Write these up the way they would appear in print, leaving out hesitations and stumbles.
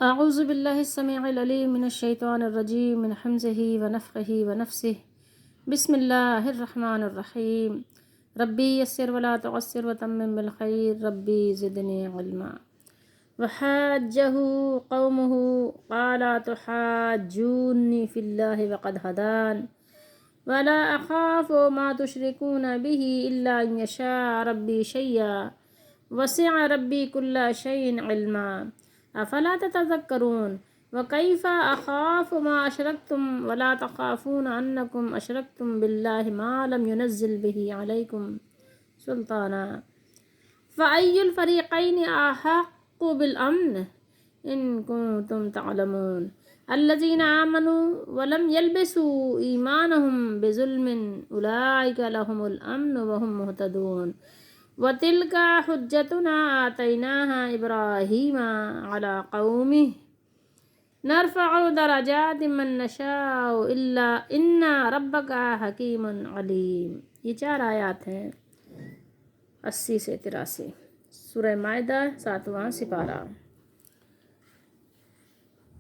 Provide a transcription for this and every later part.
اعوذ باللہ السمیع العلیم من الشیطان الرجیم من حمزہ ونفخہ ونفسہ بسم اللہ الرحمن الرحیم ربی یسر ولا تعسر وتمم بالخیر ربی زدنی علما وحاجہ قومہ قال تحاجونی فی اللہ وقد ہدان ولا اخاف ما تشرکون به الا ان یشاء ربی شیئا وسع ربی کل شیء علما افلا تتذکرون وکیف اخاف ما اشرکتم ولا تخافون انکم اشرکتم باللہ ما لم ينزل به علیکم سلطانا فأی الفریقین احق بالامن ان کنتم تعلمون الذین آمنوا ولم يلبسوا ایمانهم بظلم اولئک لهم الامن وهم مہتدون وَتِلْكَ حُجَّتُنَا آتَيْنَاهَا إِبْرَاهِيمَ عَلَى قَوْمِهِ نَرْفَعُ دَرَجَاتٍ مَّن نَّشَاءُ إِلَّا إِنَّ رَبَّكَ حَكِيمٌ عَلِيمٌ۔ یہ 4 آیات ہیں 80 سے 83 سورہ مائدہ 7واں سپارہ۔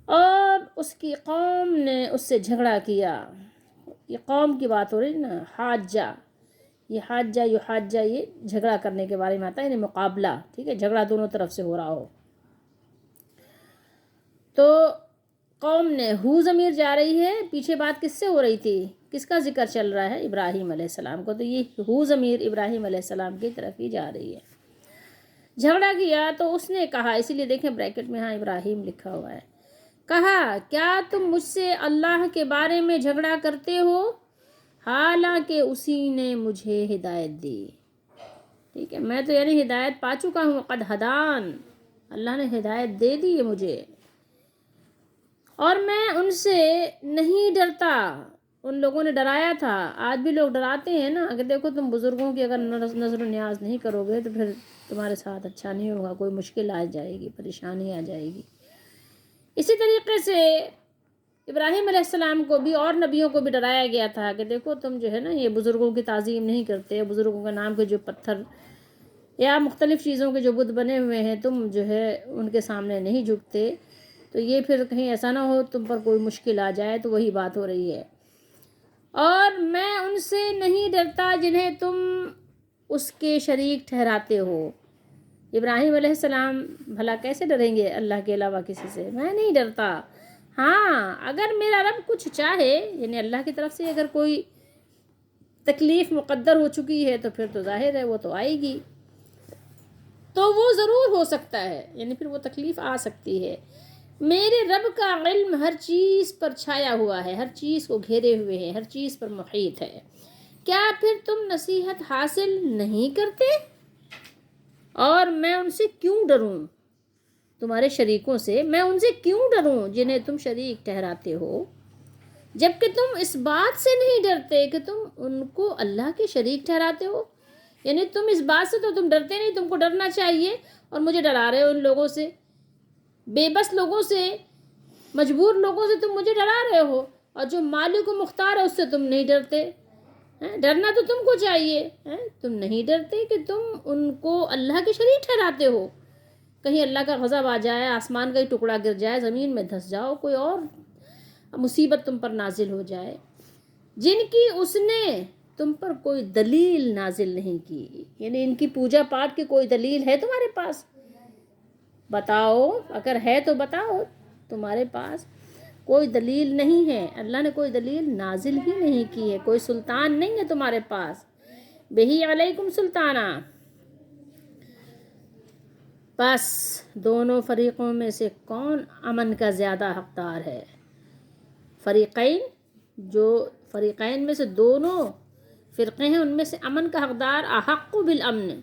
اور اس کی قوم نے اس سے جھگڑا کیا۔ یہ قوم کی بات ہو رہی نا، حاجہ، یہ حاجہ یہ جھگڑا کرنے کے بارے میں آتا ہے، یعنی مقابلہ، ٹھیک ہے، جھگڑا دونوں طرف سے ہو رہا ہو۔ تو قوم نے، ہو ضمیر جا رہی ہے، پیچھے بات کس سے ہو رہی تھی، کس کا ذکر چل رہا ہے؟ ابراہیم علیہ السلام کو، تو یہ ہو ضمیر ابراہیم علیہ السلام کی طرف ہی جا رہی ہے۔ جھگڑا کیا تو اس نے کہا، اسی لیے دیکھیں بریکٹ میں ہاں ابراہیم لکھا ہوا ہے، کہا کیا تم مجھ سے اللہ کے بارے میں جھگڑا کرتے ہو حالانکہ اسی نے مجھے ہدایت دی، ٹھیک ہے، میں تو یعنی ہدایت پا چکا ہوں، قد ہدان، اللہ نے ہدایت دے دی ہے مجھے، اور میں ان سے نہیں ڈرتا۔ ان لوگوں نے ڈرایا تھا، آج بھی لوگ ڈراتے ہیں نا کہ دیکھو تم بزرگوں کی اگر نظر و نیاز نہیں کرو گے تو پھر تمہارے ساتھ اچھا نہیں ہوگا، کوئی مشکل آ جائے گی، پریشانی آ جائے گی۔ اسی طریقے سے ابراہیم علیہ السلام کو بھی اور نبیوں کو بھی ڈرایا گیا تھا کہ دیکھو تم جو ہے نا یہ بزرگوں کی تعظیم نہیں کرتے، بزرگوں کے نام کے جو پتھر یا مختلف چیزوں کے جو بت بنے ہوئے ہیں تم جو ہے ان کے سامنے نہیں جھکتے، تو یہ پھر کہیں ایسا نہ ہو تم پر کوئی مشکل آ جائے، تو وہی بات ہو رہی ہے۔ اور میں ان سے نہیں ڈرتا جنہیں تم اس کے شریک ٹھہراتے ہو۔ ابراہیم علیہ السلام بھلا کیسے ڈریں گے اللہ کے علاوہ کسی سے؟ میں نہیں ڈرتا، ہاں اگر میرا رب کچھ چاہے، یعنی اللہ کی طرف سے اگر کوئی تکلیف مقدر ہو چکی ہے تو پھر تو ظاہر ہے وہ تو آئے گی، تو وہ ضرور ہو سکتا ہے، یعنی پھر وہ تکلیف آ سکتی ہے۔ میرے رب کا علم ہر چیز پر چھایا ہوا ہے، ہر چیز کو گھیرے ہوئے ہے، ہر چیز پر محیط ہے۔ کیا پھر تم نصیحت حاصل نہیں کرتے؟ اور میں ان سے کیوں ڈروں، تمہارے شریکوں سے میں ان سے کیوں ڈروں جنہیں تم شریک ٹھہراتے ہو، جبکہ تم اس بات سے نہیں ڈرتے کہ تم ان کو اللہ کے شریک ٹھہراتے ہو۔ یعنی تم اس بات سے تو تم ڈرتے نہیں، تم کو ڈرنا چاہیے، اور مجھے ڈرا رہے ہو ان لوگوں سے، بے بس لوگوں سے، مجبور لوگوں سے تم مجھے ڈرا رہے ہو، اور جو مالک و مختار ہے اس سے تم نہیں ڈرتے۔ ڈرنا تو تم کو چاہیے، تم نہیں ڈرتے کہ تم ان کو اللہ کے شریک ٹھہراتے ہو، کہیں اللہ کا غضب آ جائے، آسمان کا ہی ٹکڑا گر جائے، زمین میں دھس جاؤ، کوئی اور مصیبت تم پر نازل ہو جائے، جن کی اس نے تم پر کوئی دلیل نازل نہیں کی۔ یعنی ان کی پوجا پاٹ کی کوئی دلیل ہے تمہارے پاس؟ بتاؤ، اگر ہے تو بتاؤ، تمہارے پاس کوئی دلیل نہیں ہے، اللہ نے کوئی دلیل نازل ہی نہیں کی ہے، کوئی سلطان نہیں ہے تمہارے پاس۔ بہی علیکم سلطانہ، بس دونوں فریقوں میں سے کون امن کا زیادہ حقدار ہے؟ فریقین میں سے دونوں فرقے ہیں، ان میں سے امن کا حقدار احق بالامن۔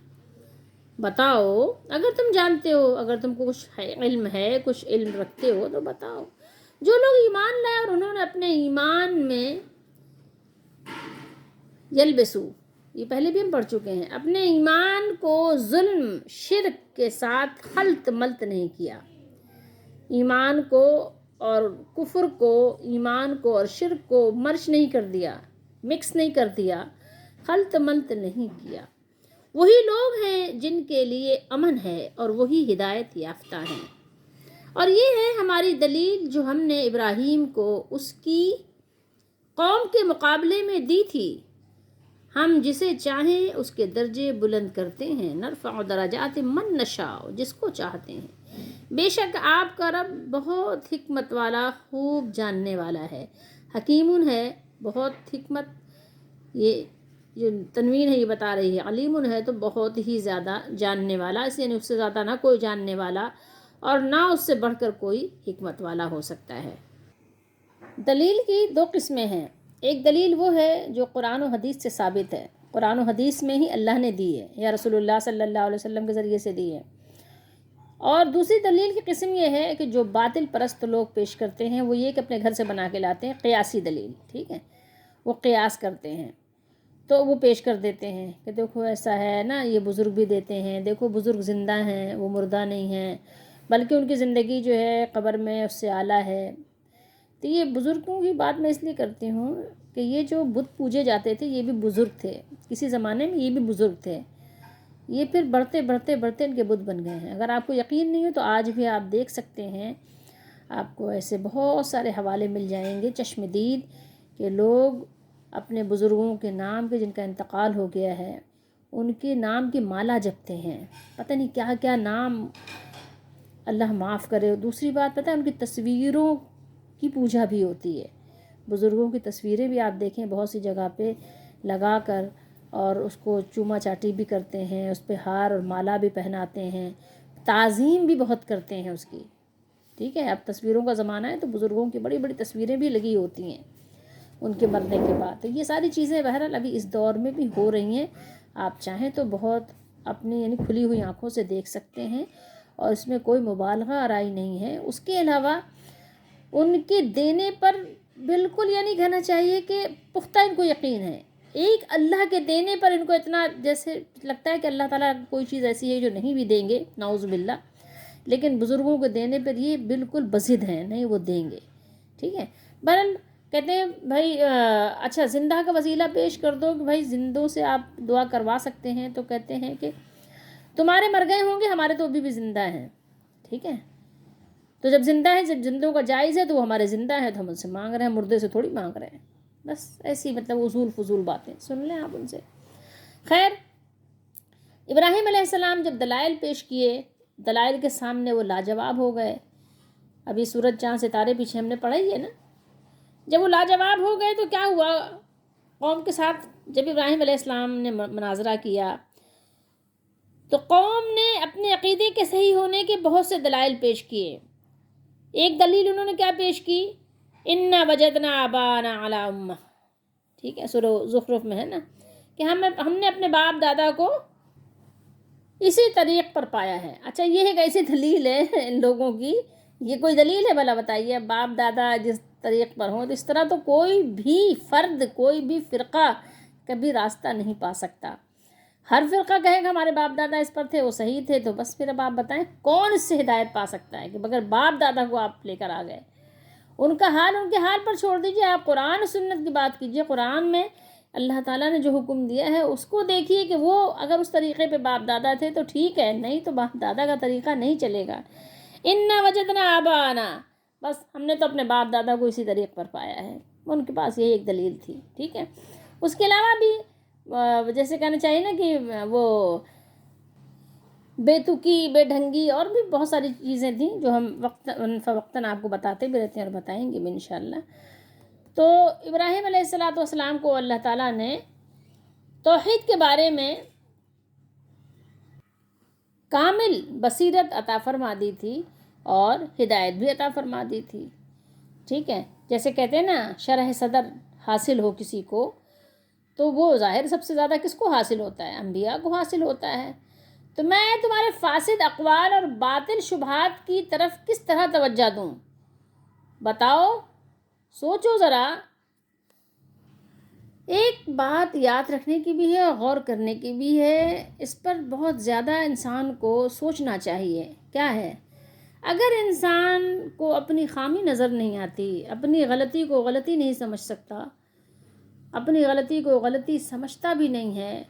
بتاؤ اگر تم جانتے ہو، اگر تم کو کچھ علم ہے، کچھ علم رکھتے ہو تو بتاؤ۔ جو لوگ ایمان لائے اور انہوں نے اپنے ایمان میں یلبسو، یہ پہلے بھی ہم پڑھ چکے ہیں، اپنے ایمان کو ظلم شرک کے ساتھ خلط ملط نہیں کیا، ایمان کو اور کفر کو، ایمان کو اور شرک کو مرش نہیں کر دیا، مکس نہیں کر دیا، خلط ملط نہیں کیا، وہی لوگ ہیں جن کے لیے امن ہے اور وہی ہدایت یافتہ ہیں۔ اور یہ ہے ہماری دلیل جو ہم نے ابراہیم کو اس کی قوم کے مقابلے میں دی تھی، ہم جسے چاہیں اس کے درجے بلند کرتے ہیں، نرفع درجات من نشاء، جس کو چاہتے ہیں۔ بے شک آپ کا رب بہت حکمت والا، خوب جاننے والا ہے، حکیمن ہے، بہت حکمت، یہ جو تنوین ہے یہ بتا رہی ہے، علیم ہے تو بہت ہی زیادہ جاننے والا، اس یعنی اس سے زیادہ نہ کوئی جاننے والا اور نہ اس سے بڑھ کر کوئی حکمت والا ہو سکتا ہے۔ دلیل کی دو قسمیں ہیں، ایک دلیل وہ ہے جو قرآن و حدیث سے ثابت ہے، قرآن و حدیث میں ہی اللہ نے دی ہے یا رسول اللہ صلی اللہ علیہ وسلم کے ذریعے سے دی ہے، اور دوسری دلیل کی قسم یہ ہے کہ جو باطل پرست لوگ پیش کرتے ہیں وہ یہ کہ اپنے گھر سے بنا کے لاتے ہیں قیاسی دلیل، ٹھیک ہے، وہ قیاس کرتے ہیں تو وہ پیش کر دیتے ہیں کہ دیکھو ایسا ہے نا، یہ بزرگ بھی دیتے ہیں، دیکھو بزرگ زندہ ہیں، وہ مردہ نہیں ہیں، بلکہ ان کی زندگی جو ہے قبر میں اس سے اعلیٰ ہے۔ تو یہ بزرگوں کی بات میں اس لیے کرتی ہوں کہ یہ جو بت پوجے جاتے تھے یہ بھی بزرگ تھے، کسی زمانے میں یہ بھی بزرگ تھے، یہ پھر بڑھتے بڑھتے بڑھتے ان کے بت بن گئے ہیں۔ اگر آپ کو یقین نہیں ہو تو آج بھی آپ دیکھ سکتے ہیں، آپ کو ایسے بہت سارے حوالے مل جائیں گے چشم دید کہ لوگ اپنے بزرگوں کے نام کے، جن کا انتقال ہو گیا ہے، ان کے نام کی مالا جپتے ہیں، پتہ نہیں کیا کیا نام، اللہ معاف کرے۔ دوسری بات پتہ ہے ان کی تصویروں کی پوجا بھی ہوتی ہے، بزرگوں کی تصویریں بھی آپ دیکھیں بہت سی جگہ پہ لگا کر، اور اس کو چوما چاٹی بھی کرتے ہیں، اس پہ ہار اور مالا بھی پہناتے ہیں، تعظیم بھی بہت کرتے ہیں اس کی، ٹھیک ہے۔ اب تصویروں کا زمانہ ہے تو بزرگوں کی بڑی بڑی تصویریں بھی لگی ہوتی ہیں ان کے مرنے کے بعد۔ تو یہ ساری چیزیں بہرحال ابھی اس دور میں بھی ہو رہی ہیں، آپ چاہیں تو بہت اپنی یعنی کھلی ہوئی آنکھوں سے دیکھ سکتے ہیں، اور اس میں کوئی مبالغہ آرائی نہیں ہے۔ اس کے علاوہ ان کے دینے پر بالکل یعنی کہنا چاہیے کہ پختہ ان کو یقین ہے، ایک اللہ کے دینے پر ان کو اتنا جیسے لگتا ہے کہ اللہ تعالیٰ کوئی چیز ایسی ہے جو نہیں بھی دیں گے، نعوذ باللہ، لیکن بزرگوں کو دینے پر یہ بالکل بضد ہیں، نہیں وہ دیں گے، ٹھیک ہے۔ بہرحال کہتے ہیں بھائی اچھا زندہ کا وسیلہ پیش کر دو کہ بھائی زندوں سے آپ دعا کروا سکتے ہیں، تو کہتے ہیں کہ تمہارے مر گئے ہوں گے، ہمارے تو ابھی بھی زندہ ہیں، ٹھیک ہے، تو جب زندہ ہے، جب زندوں کا جائز ہے تو وہ ہمارے زندہ ہیں تو ہم ان سے مانگ رہے ہیں، مردے سے تھوڑی مانگ رہے ہیں، بس ایسی مطلب اصول فضول باتیں سن لیں آپ ان سے۔ خیر، ابراہیم علیہ السلام جب دلائل پیش کیے، دلائل کے سامنے وہ لاجواب ہو گئے، ابھی سورج چاند ستارے پیچھے ہم نے پڑھا ہی ہے نا، جب وہ لاجواب ہو گئے تو کیا ہوا، قوم کے ساتھ جب ابراہیم علیہ السلام نے مناظرہ کیا تو قوم نے اپنے عقیدے کے صحیح ہونے کے بہت سے دلائل پیش کیے۔ ایک دلیل انہوں نے کیا پیش کی، انا وجدنا آبانا علی امہ، ٹھیک ہے، سورہ زخرف میں ہے نا، کہ ہم نے اپنے باپ دادا کو اسی طریق پر پایا ہے۔ اچھا یہ ایک ایسی دلیل ہے ان لوگوں کی، یہ کوئی دلیل ہے بھلا بتائیے، باپ دادا جس طریق پر ہوں، تو اس طرح تو کوئی بھی فرد، کوئی بھی فرقہ کبھی راستہ نہیں پا سکتا۔ ہر فرقہ کہے گا ہمارے باپ دادا اس پر تھے، وہ صحیح تھے، تو بس پھر اب آپ بتائیں کون اس سے ہدایت پا سکتا ہے کہ بغیر باپ دادا کو آپ لے کر آ گئے۔ ان کا حال ان کے حال پر چھوڑ دیجئے، آپ قرآن و سنت کی بات کیجئے، قرآن میں اللہ تعالیٰ نے جو حکم دیا ہے اس کو دیکھیے کہ وہ اگر اس طریقے پہ باپ دادا تھے تو ٹھیک ہے، نہیں تو باپ دادا کا طریقہ نہیں چلے گا۔ انا وجدنا آبانا، بس ہم نے تو اپنے باپ دادا کو اسی طریق پر پایا ہے، ان کے پاس یہی ایک دلیل تھی، ٹھیک ہے۔ اس کے علاوہ بھی جیسے کہنا چاہیے نا کہ وہ بے تکی، بے ڈھنگی اور بھی بہت ساری چیزیں تھیں جو ہم وقتاً آپ کو بتاتے بھی رہتے ہیں اور بتائیں گے بھی انشاءاللہ۔ تو ابراہیم علیہ السلام کو اللہ تعالیٰ نے توحید کے بارے میں کامل بصیرت عطا فرما دی تھی اور ہدایت بھی عطا فرما دی تھی، ٹھیک ہے۔ جیسے کہتے ہیں نا شرح صدر حاصل ہو کسی کو تو وہ ظاہر سب سے زیادہ کس کو حاصل ہوتا ہے، انبیاء کو حاصل ہوتا ہے۔ تو میں تمہارے فاسد اقوال اور باطل شبہات کی طرف کس طرح توجہ دوں، بتاؤ، سوچو ذرا۔ ایک بات یاد رکھنے کی بھی ہے اور غور کرنے کی بھی ہے، اس پر بہت زیادہ انسان کو سوچنا چاہیے۔ کیا ہے، اگر انسان کو اپنی خامی نظر نہیں آتی، اپنی غلطی کو غلطی نہیں سمجھ سکتا، اپنی غلطی کو غلطی سمجھتا بھی نہیں ہے،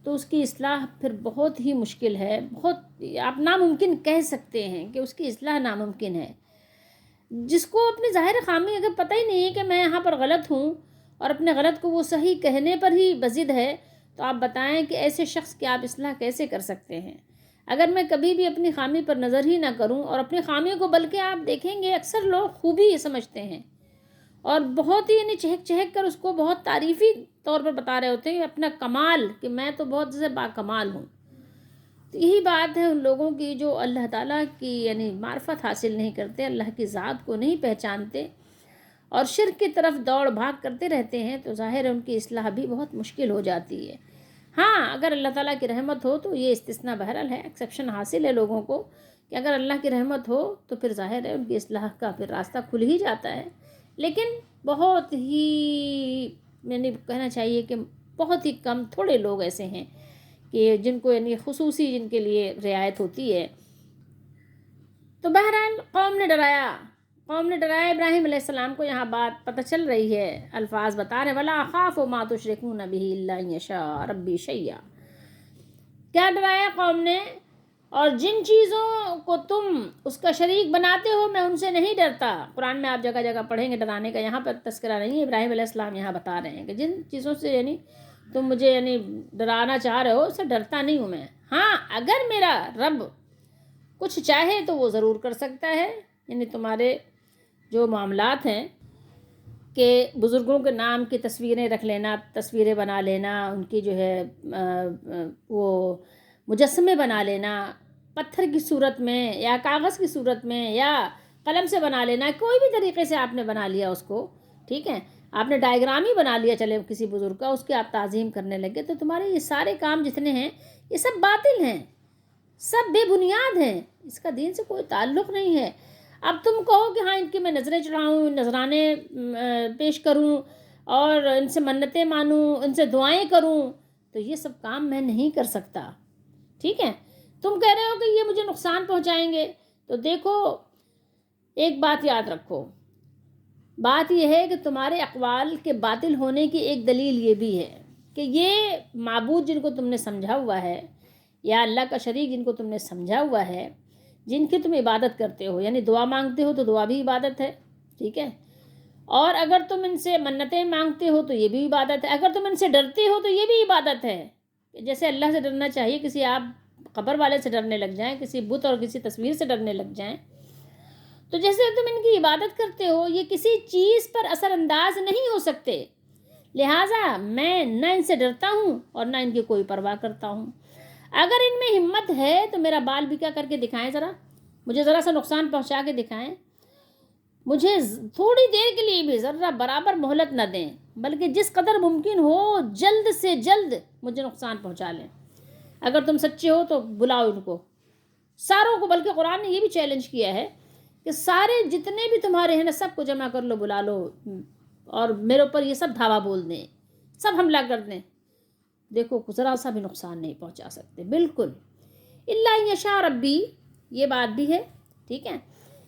تو اس کی اصلاح پھر بہت ہی مشکل ہے، بہت آپ ناممکن کہہ سکتے ہیں کہ اس کی اصلاح ناممکن ہے۔ جس کو اپنی ظاہر خامی اگر پتہ ہی نہیں ہے کہ میں یہاں پر غلط ہوں اور اپنے غلط کو وہ صحیح کہنے پر ہی بضد ہے، تو آپ بتائیں کہ ایسے شخص کی آپ اصلاح کیسے کر سکتے ہیں؟ اگر میں کبھی بھی اپنی خامی پر نظر ہی نہ کروں اور اپنی خامیوں کو، بلکہ آپ دیکھیں گے اکثر لوگ خوبی یہ سمجھتے ہیں اور بہت ہی یعنی چہک چہک کر اس کو بہت تعریفی طور پر بتا رہے ہوتے ہیں اپنا کمال، کہ میں تو بہت سے باکمال ہوں۔ تو یہی بات ہے ان لوگوں کی جو اللہ تعالیٰ کی یعنی معرفت حاصل نہیں کرتے، اللہ کی ذات کو نہیں پہچانتے اور شرک کی طرف دوڑ بھاگ کرتے رہتے ہیں، تو ظاہر ہے ان کی اصلاح بھی بہت مشکل ہو جاتی ہے۔ ہاں، اگر اللہ تعالیٰ کی رحمت ہو تو یہ استثناء بہرحال ہے، ایکسیپشن حاصل ہے لوگوں کو کہ اگر اللہ کی رحمت ہو تو پھر ظاہر ہے ان کی اصلاح کا پھر راستہ کھل ہی جاتا ہے، لیکن بہت ہی یعنی کہنا چاہیے کہ بہت ہی کم، تھوڑے لوگ ایسے ہیں کہ جن کو یعنی خصوصی جن کے لیے رعایت ہوتی ہے۔ تو بہرحال قوم نے ڈرایا ابراہیم علیہ السلام کو، یہاں بات پتہ چل رہی ہے، الفاظ بتا رہے وَلَا أَخَافُ مَا تُشْرِكُونَ بِهِ إِلَّا أَن يَشَاءَ رَبِّي شَيْئًا۔ کیا ڈرایا قوم نے؟ اور جن چیزوں کو تم اس کا شریک بناتے ہو میں ان سے نہیں ڈرتا۔ قرآن میں آپ جگہ جگہ پڑھیں گے ڈرانے کا، یہاں پر تذکرہ نہیں ہے، ابراہیم علیہ السلام یہاں بتا رہے ہیں کہ جن چیزوں سے یعنی تم مجھے یعنی ڈرانا چاہ رہے ہو اس سے ڈرتا نہیں ہوں میں۔ ہاں، اگر میرا رب کچھ چاہے تو وہ ضرور کر سکتا ہے، یعنی تمہارے جو معاملات ہیں کہ بزرگوں کے نام کی تصویریں رکھ لینا، تصویریں بنا لینا، ان کی جو ہے وہ مجسمے بنا لینا پتھر کی صورت میں یا کاغذ کی صورت میں یا قلم سے بنا لینا، کوئی بھی طریقے سے آپ نے بنا لیا اس کو، ٹھیک ہے، آپ نے ڈائیگرام ہی بنا لیا چلے کسی بزرگ کا، اس کی آپ تعظیم کرنے لگے، تو تمہارے یہ سارے کام جتنے ہیں یہ سب باطل ہیں، سب بے بنیاد ہیں، اس کا دین سے کوئی تعلق نہیں ہے۔ اب تم کہو کہ ہاں ان کی میں نظریں چڑھاؤں، نذرانے پیش کروں اور ان سے منتیں مانوں، ان سے دعائیں کروں، تو یہ سب کام میں نہیں کر سکتا، ٹھیک ہے۔ تم کہہ رہے ہو کہ یہ مجھے نقصان پہنچائیں گے، تو دیکھو ایک بات یاد رکھو، بات یہ ہے کہ تمہارے اقوال کے باطل ہونے کی ایک دلیل یہ بھی ہے کہ یہ معبود جن کو تم نے سمجھا ہوا ہے یا اللہ کا شریک جن کو تم نے سمجھا ہوا ہے، جن کی تم عبادت کرتے ہو، یعنی دعا مانگتے ہو تو دعا بھی عبادت ہے، ٹھیک ہے، اور اگر تم ان سے منتیں مانگتے ہو تو یہ بھی عبادت ہے، اگر تم ان سے ڈرتے ہو تو یہ بھی عبادت ہے۔ جیسے اللہ سے ڈرنا چاہیے، کسی آپ قبر والے سے ڈرنے لگ جائیں، کسی بت اور کسی تصویر سے ڈرنے لگ جائیں، تو جیسے تم ان کی عبادت کرتے ہو یہ کسی چیز پر اثر انداز نہیں ہو سکتے، لہٰذا میں نہ ان سے ڈرتا ہوں اور نہ ان کی کوئی پرواہ کرتا ہوں۔ اگر ان میں ہمت ہے تو میرا بال بکا کر کے دکھائیں، مجھے ذرا سا نقصان پہنچا کے دکھائیں، مجھے تھوڑی دیر کے لیے بھی ذرا برابر مہلت نہ دیں، بلکہ جس قدر ممکن ہو جلد سے جلد مجھے نقصان پہنچا لیں۔ اگر تم سچے ہو تو بلاؤ ان کو ساروں کو، بلکہ قرآن نے یہ بھی چیلنج کیا ہے کہ سارے جتنے بھی تمہارے ہیں نا سب کو جمع کر لو، بلا لو اور میرے اوپر یہ سب دھاوا بول دیں، سب حملہ کر دیں، دیکھو ذرا سا بھی نقصان نہیں پہنچا سکتے، بالکل۔ الا یشاء ربی، یہ بات بھی ہے، ٹھیک ہے،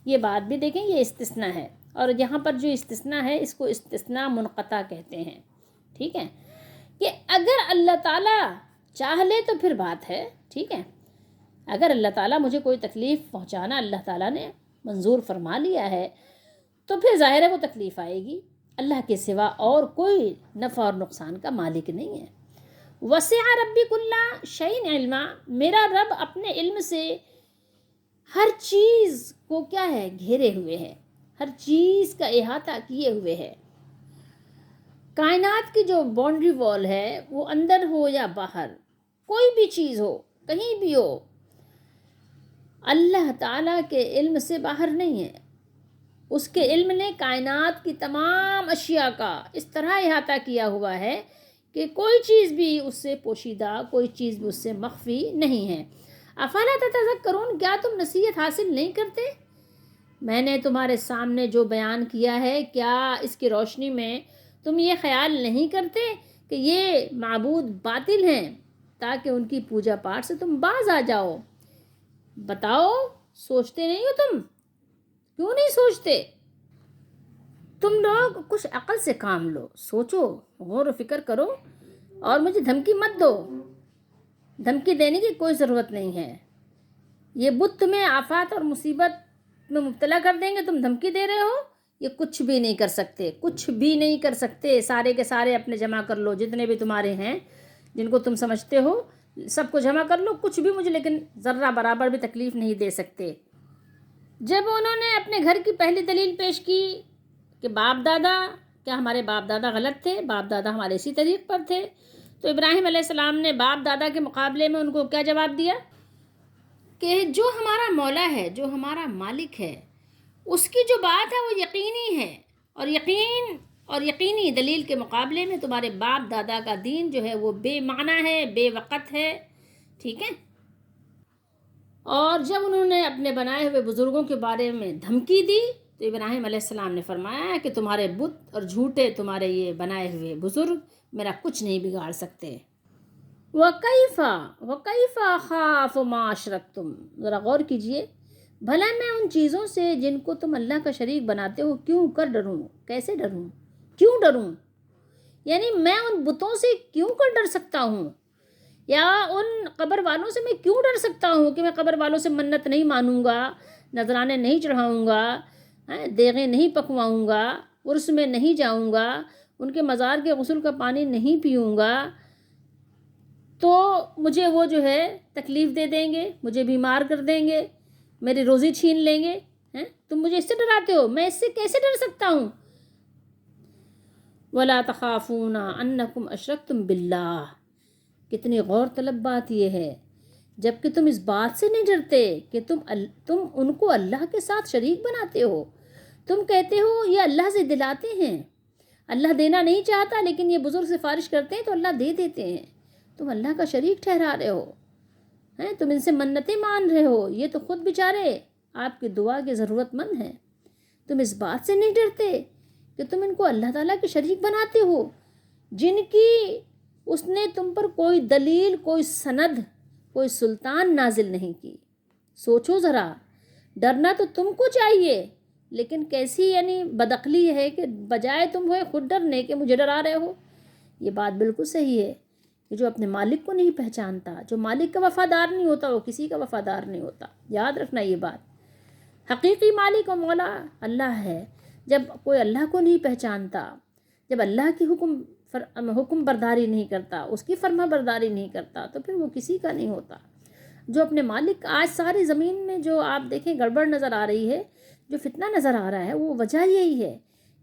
یہ بات بھی دیکھیں، یہ استثناء ہے، اور یہاں پر جو استثناء ہے اس کو استثناء منقطع کہتے ہیں، ٹھیک ہے، کہ اگر اللہ تعالیٰ چاہ لے تو پھر بات ہے، ٹھیک ہے، اگر اللہ تعالیٰ مجھے کوئی تکلیف پہنچانا اللہ تعالیٰ نے منظور فرما لیا ہے تو پھر ظاہر ہے وہ تکلیف آئے گی، اللہ کے سوا اور کوئی نفع اور نقصان کا مالک نہیں ہے۔ وسع ربی کل شیء علما، میرا رب اپنے علم سے ہر چیز کو کیا ہے گھیرے ہوئے ہے، ہر چیز کا احاطہ کیے ہوئے ہے۔ کائنات کی جو باؤنڈری وال ہے وہ اندر ہو یا باہر، کوئی بھی چیز ہو کہیں بھی ہو، اللہ تعالیٰ کے علم سے باہر نہیں ہے۔ اس کے علم نے کائنات کی تمام اشیاء کا اس طرح احاطہ کیا ہوا ہے کہ کوئی چیز بھی اس سے پوشیدہ، کوئی چیز بھی اس سے مخفی نہیں ہے۔ افلا تتذکرون، کیا تم نصیحت حاصل نہیں کرتے؟ میں نے تمہارے سامنے جو بیان کیا ہے، کیا اس کی روشنی میں تم یہ خیال نہیں کرتے کہ یہ معبود باطل ہیں تاکہ ان کی پوجا پاٹ سے تم باز آ جاؤ؟ بتاؤ، سوچتے نہیں ہو تم؟ کیوں نہیں سوچتے؟ تم لوگ کچھ عقل سے کام لو، سوچو، غور و فکر کرو اور مجھے دھمکی مت دو دھمکی دینے کی کوئی ضرورت نہیں ہے. یہ بت تمہیں آفات اور مصیبت میں مبتلا کر دیں گے، تم دھمکی دے رہے ہو. یہ کچھ بھی نہیں کر سکتے، کچھ بھی نہیں کر سکتے. سارے کے سارے اپنے جمع کر لو، جتنے بھی تمہارے ہیں جن کو تم سمجھتے ہو سب کو جمع کر لو. کچھ بھی مجھے لیکن ذرہ برابر بھی تکلیف نہیں دے سکتے. جب انہوں نے اپنے گھر کی پہلی دلیل پیش کی کہ باپ دادا، کیا ہمارے باپ دادا غلط تھے؟ باپ دادا ہمارے اسی طریق پر تھے. تو ابراہیم علیہ السلام نے باپ دادا کے مقابلے میں ان کو کیا جواب دیا کہ جو ہمارا مولا ہے، جو ہمارا مالک ہے، اس کی جو بات ہے وہ یقینی ہے، اور یقینی دلیل کے مقابلے میں تمہارے باپ دادا کا دین جو ہے وہ بے معنی ہے، بے وقت ہے. ٹھیک ہے. اور جب انہوں نے اپنے بنائے ہوئے بزرگوں کے بارے میں دھمکی دی تو ابراہیم علیہ السلام نے فرمایا کہ تمہارے بت اور جھوٹے تمہارے یہ بنائے ہوئے بزرگ میرا کچھ نہیں بگاڑ سکتے. وَكَيْفَ أَخَافُ مَا أَشْرَكْتُمْ. ذرا غور کیجئے، بھلا میں ان چیزوں سے جن کو تم اللہ کا شریک بناتے ہو کیوں کر ڈروں؟ کیسے ڈروں؟ کیوں ڈروں؟ یعنی میں ان بتوں سے کیوں کر ڈر سکتا ہوں؟ یا ان قبر والوں سے میں کیوں ڈر سکتا ہوں کہ میں قبر والوں سے منت نہیں مانوں گا، نذرانے نہیں چڑھاؤں گا، دیغیں نہیں پکواؤں گا، عرس میں نہیں جاؤں گا، ان کے مزار کے غسل کا پانی نہیں پیوں گا، تو مجھے وہ جو ہے تکلیف دے دیں گے، مجھے بیمار کر دیں گے، میری روزی چھین لیں گے. تم مجھے اس سے ڈراتے ہو، میں اس سے کیسے ڈر سکتا ہوں؟ وَلَا تَخَافُونَ أَنَّكُمْ أَشْرَكْتُمْ بِاللَّهِ. کتنی غور طلب بات یہ ہے، جب کہ تم اس بات سے نہیں ڈرتے کہ تم ان کو اللہ کے ساتھ شریک بناتے ہو. تم کہتے ہو یہ اللہ سے دلاتے ہیں، اللہ دینا نہیں چاہتا لیکن یہ بزرگ سفارش کرتے ہیں تو اللہ دے دیتے ہیں. تم اللہ کا شریک ٹھہرا رہے ہو، تم ان سے منتیں مان رہے ہو. یہ تو خود بیچارے آپ کی دعا کے ضرورت مند ہیں. تم اس بات سے نہیں ڈرتے کہ تم ان کو اللہ تعالیٰ کے شریک بناتے ہو جن کی اس نے تم پر کوئی دلیل، کوئی سند، کوئی سلطان نازل نہیں کی. سوچو ذرا، ڈرنا تو تم کو چاہیے لیکن کیسی یعنی بدعقلی ہے کہ بجائے تم ہوئے خود ڈرنے کہ مجھے ڈرا رہے ہو. یہ بات بالکل صحیح ہے کہ جو اپنے مالک کو نہیں پہچانتا، جو مالک کا وفادار نہیں ہوتا، وہ کسی کا وفادار نہیں ہوتا. یاد رکھنا یہ بات. حقیقی مالک و مولا اللہ ہے. جب کوئی اللہ کو نہیں پہچانتا، جب اللہ کی حکم برداری نہیں کرتا، اس کی فرما برداری نہیں کرتا، تو پھر وہ کسی کا نہیں ہوتا. جو اپنے مالک، آج ساری زمین میں جو آپ دیکھیں گڑبڑ نظر آ رہی ہے، جو فتنہ نظر آ رہا ہے، وہ وجہ یہی ہے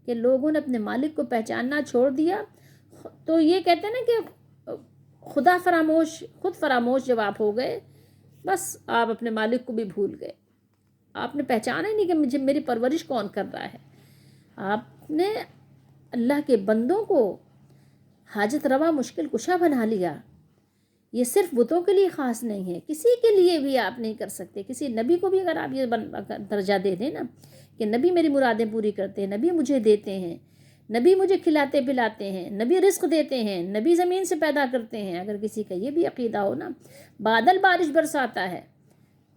کہ لوگوں نے اپنے مالک کو پہچاننا چھوڑ دیا. تو یہ کہتے ہیں نا کہ خود فراموش جب آپ ہو گئے، بس آپ اپنے مالک کو بھی بھول گئے. آپ نے پہچانا ہی نہیں کہ مجھے میری پرورش کون کر رہا ہے. آپ نے اللہ کے بندوں کو حاجت روا مشکل کشا بنا لیا. یہ صرف بتوں کے لیے خاص نہیں ہے، کسی کے لیے بھی آپ نہیں کر سکتے. کسی نبی کو بھی اگر آپ یہ درجہ دے دیں نا کہ نبی میری مرادیں پوری کرتے ہیں، نبی مجھے دیتے ہیں، نبی مجھے کھلاتے پلاتے ہیں، نبی رزق دیتے ہیں، نبی زمین سے پیدا کرتے ہیں، اگر کسی کا یہ بھی عقیدہ ہو نا، بادل بارش برساتا ہے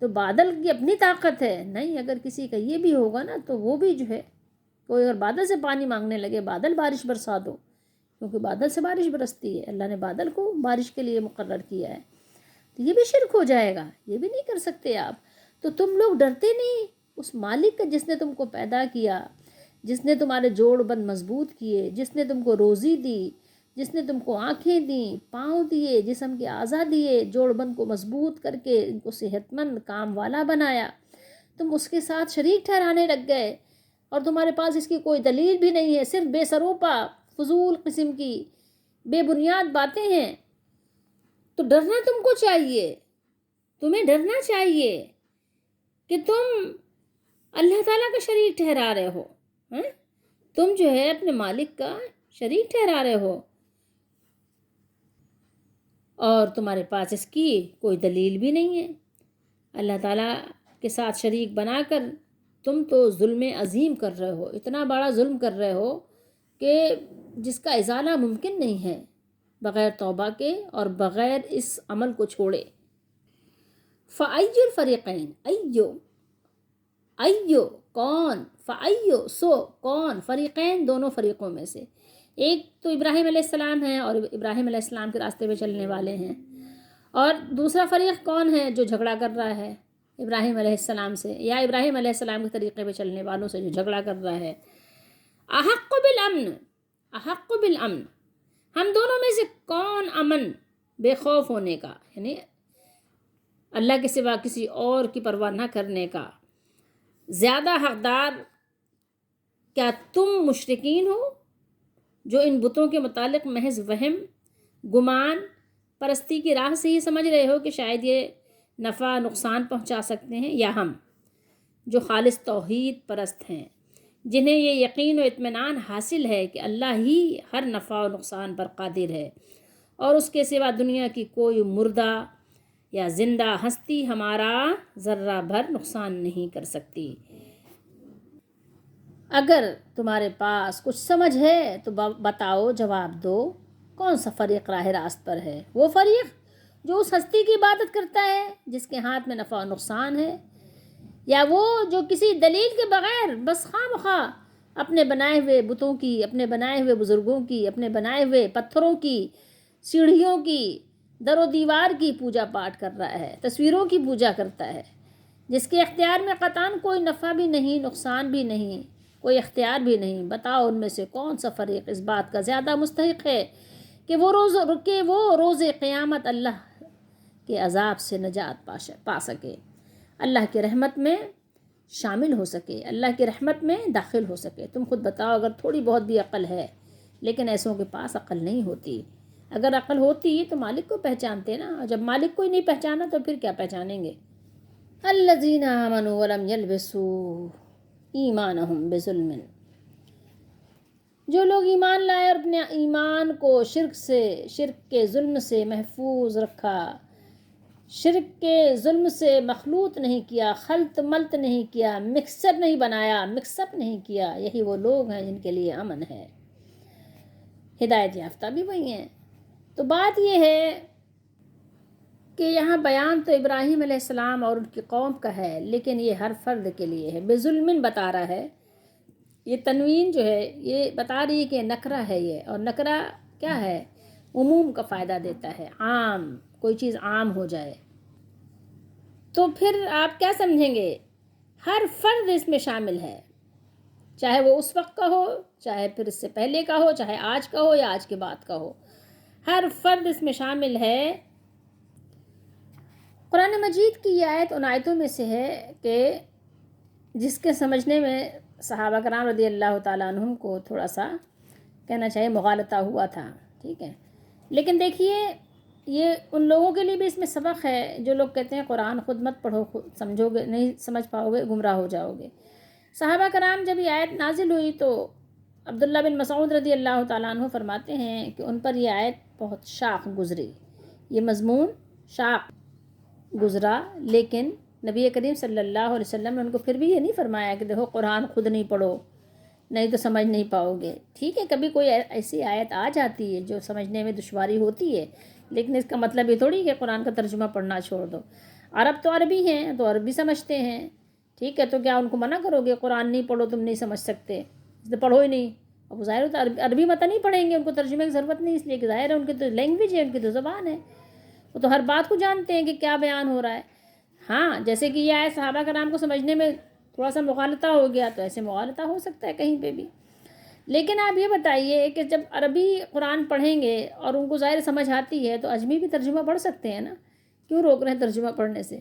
تو بادل کی اپنی طاقت ہے نہیں، اگر کسی کا یہ بھی ہوگا نا تو وہ بھی جو ہے، کوئی اگر بادل سے پانی مانگنے لگے بادل بارش برسا دو، کیونکہ بادل سے بارش برستی ہے، اللہ نے بادل کو بارش کے لیے مقرر کیا ہے. تو یہ بھی شرک ہو جائے گا، یہ بھی نہیں کر سکتے آپ. تو تم لوگ ڈرتے نہیں اس مالک کا جس نے تم کو پیدا کیا، جس نے تمہارے جوڑ بند مضبوط کیے، جس نے تم کو روزی دی، جس نے تم کو آنکھیں دیں، پاؤں دیے، جسم کے اعضاء دیے، جوڑ بند کو مضبوط کر کے ان کو صحت مند کام والا بنایا. تم اس کے ساتھ شریک ٹھہرانے لگ گئے اور تمہارے پاس اس کی کوئی دلیل بھی نہیں ہے، صرف بے سروپا فضول قسم کی بے بنیاد باتیں ہیں. تو ڈرنا تم کو چاہیے، تمہیں ڈرنا چاہیے کہ تم اللہ تعالیٰ کا شریک ٹھہرا رہے ہو. تم جو ہے اپنے مالک کا شریک ٹھہرا رہے ہو اور تمہارے پاس اس کی کوئی دلیل بھی نہیں ہے. اللہ تعالیٰ کے ساتھ شریک بنا کر تم تو ظلم عظیم کر رہے ہو، اتنا بڑا ظلم کر رہے ہو کہ جس کا ازالہ ممکن نہیں ہے بغیر توبہ کے اور بغیر اس عمل کو چھوڑے. فَأَيُّ الْفَرِيقَيْنِ ایو کون، فَأَيُّ سو کون، فریقین دونوں فریقوں میں سے. ایک تو ابراہیم علیہ السلام ہیں اور ابراہیم علیہ السلام کے راستے پہ چلنے والے ہیں، اور دوسرا فریق کون ہے جو جھگڑا کر رہا ہے؟ ابراہیم علیہ السلام سے یا ابراہیم علیہ السلام کے طریقے پہ چلنے والوں سے جو جھگڑا کر رہا ہے. احق بالامن، احق بالامن، ہم دونوں میں سے کون امن بے خوف ہونے کا، یعنی اللہ کے سوا کسی اور کی پرواہ نہ کرنے کا زیادہ حقدار، کیا تم مشرکین ہو جو ان بتوں کے متعلق محض وہم، گمان، پرستی کی راہ سے ہی سمجھ رہے ہو کہ شاید یہ نفع نقصان پہنچا سکتے ہیں، یا ہم جو خالص توحید پرست ہیں جنہیں یہ یقین و اطمینان حاصل ہے کہ اللہ ہی ہر نفع و نقصان پر قادر ہے اور اس کے سوا دنیا کی کوئی مردہ یا زندہ ہستی ہمارا ذرہ بھر نقصان نہیں کر سکتی. اگر تمہارے پاس کچھ سمجھ ہے تو بتاؤ، جواب دو، کون سا فریق راہ راست پر ہے؟ وہ فریق جو اس ہستی کی عبادت کرتا ہے جس کے ہاتھ میں نفع و نقصان ہے، یا وہ جو کسی دلیل کے بغیر بس خواہ مخواہ اپنے بنائے ہوئے بتوں کی، اپنے بنائے ہوئے بزرگوں کی، اپنے بنائے ہوئے پتھروں کی، سیڑھیوں کی، در و دیوار کی پوجا پاٹ کر رہا ہے، تصویروں کی پوجا کرتا ہے، جس کے اختیار میں قطعاً کوئی نفع بھی نہیں، نقصان بھی نہیں، کوئی اختیار بھی نہیں. بتاؤ ان میں سے کون سا فریق اس بات کا زیادہ مستحق ہے کہ وہ روز قیامت اللہ کے عذاب سے نجات پا سکے، اللہ کی رحمت میں شامل ہو سکے، اللہ کی رحمت میں داخل ہو سکے. تم خود بتاؤ، اگر تھوڑی بہت بھی عقل ہے، لیکن ایسوں کے پاس عقل نہیں ہوتی. اگر عقل ہوتی تو مالک کو پہچانتے نا، جب مالک کو ہی نہیں پہچانا تو پھر کیا پہچانیں گے؟ الذین آمنوا ولم یلبسوا ایمانہم بظلم، جو لوگ ایمان لائے اور اپنے ایمان کو شرک کے ظلم سے محفوظ رکھا، شرک کے ظلم سے مخلوط نہیں کیا، خلط ملط نہیں کیا، مکسر نہیں بنایا، مکس اپ نہیں کیا، یہی وہ لوگ ہیں جن کے لیے امن ہے، ہدایت یافتہ بھی وہی ہیں. تو بات یہ ہے کہ یہاں بیان تو ابراہیم علیہ السلام اور ان کی قوم کا ہے، لیکن یہ ہر فرد کے لیے ہے. بظلم بتا رہا ہے، یہ تنوین جو ہے یہ بتا رہی ہے کہ نکرہ ہے یہ، اور نکرہ کیا ہے؟ عموم کا فائدہ دیتا ہے، عام، کوئی چیز عام ہو جائے. تو پھر آپ کیا سمجھیں گے؟ ہر فرد اس میں شامل ہے، چاہے وہ اس وقت کا ہو، چاہے پھر اس سے پہلے کا ہو، چاہے آج کا ہو یا آج کے بعد کا ہو، ہر فرد اس میں شامل ہے. قرآن مجید کی یہ آیت ان آیتوں میں سے ہے کہ جس کے سمجھنے میں صحابہ کرام رضی اللہ تعالیٰ عنہم کو تھوڑا سا کہنا چاہیے مغالطہ ہوا تھا، ٹھیک ہے. لیکن دیکھیے یہ ان لوگوں کے لیے بھی اس میں سبق ہے جو لوگ کہتے ہیں قرآن خود مت پڑھو، خود سمجھو گے نہیں، سمجھ پاؤ گے، گمراہ ہو جاؤ گے. صحابہ کرام جب یہ آیت نازل ہوئی تو عبداللہ بن مسعود رضی اللہ تعالیٰ عنہ فرماتے ہیں کہ ان پر یہ آیت بہت شاق گزری، یہ مضمون شاق گزرا، لیکن نبی کریم صلی اللہ علیہ وسلم نے ان کو پھر بھی یہ نہیں فرمایا کہ دیکھو قرآن خود نہیں پڑھو، نہیں تو سمجھ نہیں پاؤ گے. ٹھیک ہے، کبھی کوئی ایسی آیت آ جاتی ہے جو سمجھنے میں دشواری ہوتی ہے، لیکن اس کا مطلب یہ تھوڑی کہ قرآن کا ترجمہ پڑھنا چھوڑ دو. عرب تو عربی ہیں تو عربی سمجھتے ہیں، ٹھیک ہے، تو کیا ان کو منع کرو گے قرآن نہیں پڑھو، تم نہیں سمجھ سکتے، اس لیے پڑھو ہی نہیں؟ اب ظاہر ہوتا ہے عربی مت نہیں پڑھیں گے، ان کو ترجمے کی ضرورت نہیں، اس لیے کہ ظاہر ہے ان کی تو لینگویج ہے، ان کی تو زبان ہے، وہ تو ہر بات کو جانتے ہیں کہ کیا بیان ہو رہا ہے. ہاں جیسے کہ یہ آیت صحابہ کرام کو سمجھنے میں تھوڑا سا مغالطہ ہو گیا تو ایسے مغالطہ ہو سکتا ہے کہیں پہ بھی. لیکن آپ یہ بتائیے کہ جب عربی قرآن پڑھیں گے اور ان کو ظاہر سمجھ آتی ہے تو اجمی بھی ترجمہ پڑھ سکتے ہیں نا، کیوں روک رہے ہیں ترجمہ پڑھنے سے؟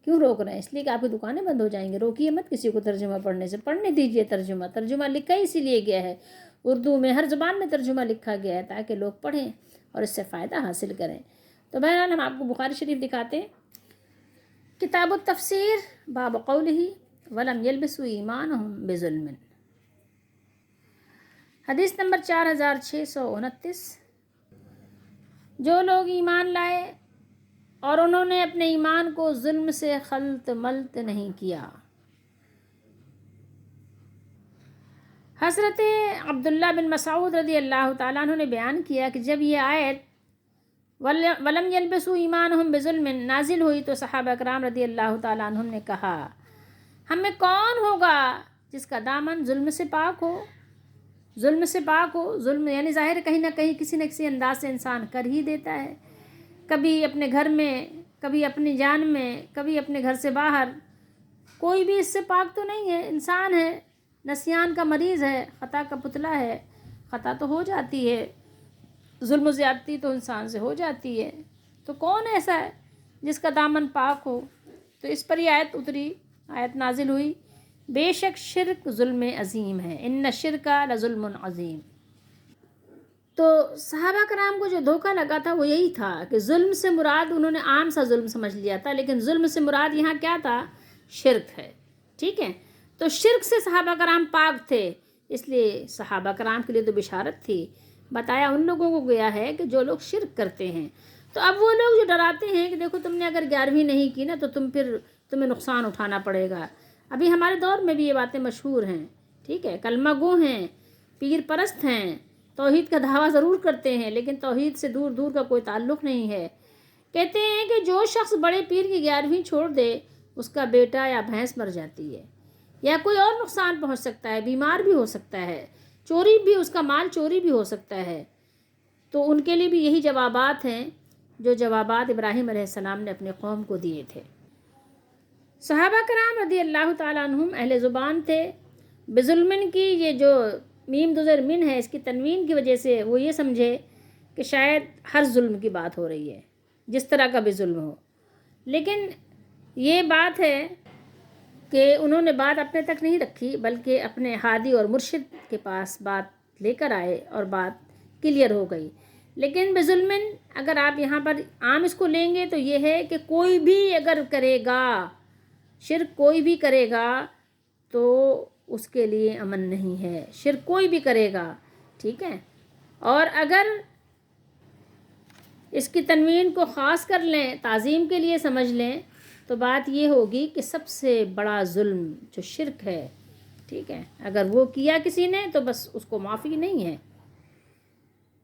کیوں روک رہے ہیں؟ اس لیے کہ آپ کی دکانیں بند ہو جائیں گے. روکیے مت کسی کو ترجمہ پڑھنے سے، پڑھنے دیجئے. ترجمہ لکھا اسی لیے گیا ہے، اردو میں ہر زبان میں ترجمہ لکھا گیا ہے تاکہ لوگ پڑھیں اور اس سے فائدہ حاصل کریں. تو بہرحال ہم آپ کو بخاری شریف دکھاتے ہیں، کتاب التفسیر، باب قولہ ولم یلبسوا ایمانہم بظلم، حدیث نمبر 4629. جو لوگ ایمان لائے اور انہوں نے اپنے ایمان کو ظلم سے خلط ملط نہیں کیا. حضرت عبداللہ بن مسعود رضی اللہ تعالیٰ عنہ نے بیان کیا کہ جب یہ آیت ولم یلبسوا ایمانہم بظلم نازل ہوئی تو صحابہ کرام رضی اللہ تعالیٰ عنہم نے کہا، ہم میں کون ہوگا جس کا دامن ظلم سے پاک ہو؟ ظلم سے پاک ہو، ظلم یعنی ظاہر کہیں نہ کہیں کسی نہ کسی انداز سے انسان کر ہی دیتا ہے. کبھی اپنے گھر میں، کبھی اپنی جان میں، کبھی اپنے گھر سے باہر، کوئی بھی اس سے پاک تو نہیں ہے، انسان ہے، نسیان کا مریض ہے، خطا کا پتلا ہے، خطا تو ہو جاتی ہے، ظلم و زیادتی تو انسان سے ہو جاتی ہے، تو کون ایسا ہے جس کا دامن پاک ہو؟ تو اس پر یہ آیت اتری، آیت نازل ہوئی، بے شک شرک ظلم عظیم ہے، ان الشرک لظلم عظیم۔ تو صحابہ کرام کو جو دھوکہ لگا تھا وہ یہی تھا کہ ظلم سے مراد انہوں نے عام سا ظلم سمجھ لیا تھا، لیکن ظلم سے مراد یہاں کیا تھا؟ شرک ہے، ٹھیک ہے؟ تو شرک سے صحابہ کرام پاک تھے، اس لیے صحابہ کرام کے لیے تو بشارت تھی، بتایا ان لوگوں کو گیا ہے کہ جو لوگ شرک کرتے ہیں۔ تو اب وہ لوگ جو ڈراتے ہیں کہ دیکھو تم نے اگر 11ویں نہیں کی نا تو تمہیں نقصان اٹھانا پڑے گا، ابھی ہمارے دور میں بھی یہ باتیں مشہور ہیں، ٹھیک ہے؟ کلمہ گو ہیں، پیر پرست ہیں، توحید کا دعویٰ ضرور کرتے ہیں لیکن توحید سے دور دور کا کوئی تعلق نہیں ہے۔ کہتے ہیں کہ جو شخص بڑے پیر کی 11ویں چھوڑ دے اس کا بیٹا یا بھینس مر جاتی ہے، یا کوئی اور نقصان پہنچ سکتا ہے، بیمار بھی ہو سکتا ہے، چوری بھی، اس کا مال چوری بھی ہو سکتا ہے۔ تو ان کے لیے بھی یہی جوابات ہیں جو جوابات ابراہیم علیہ السلام نے اپنے قوم کو دیے تھے۔ صحابہ کرام رضی اللہ تعالیٰ عنہم اہل زبان تھے، بظلمن کی یہ جو میم دو زیر من ہے اس کی تنوین کی وجہ سے وہ یہ سمجھے کہ شاید ہر ظلم کی بات ہو رہی ہے، جس طرح کا بھی ظلم ہو، لیکن یہ بات ہے کہ انہوں نے بات اپنے تک نہیں رکھی بلکہ اپنے ہادی اور مرشد کے پاس بات لے کر آئے اور بات کلیئر ہو گئی۔ لیکن بظلمن اگر آپ یہاں پر عام اس کو لیں گے تو یہ ہے کہ کوئی بھی اگر کرے گا شرک، کوئی بھی کرے گا تو اس کے لیے امن نہیں ہے، شرک کوئی بھی کرے گا، ٹھیک ہے؟ اور اگر اس کی تنوین کو خاص کر لیں، تعظیم کے لیے سمجھ لیں تو بات یہ ہوگی کہ سب سے بڑا ظلم جو شرک ہے، ٹھیک ہے، اگر وہ کیا کسی نے تو بس اس کو معافی نہیں ہے۔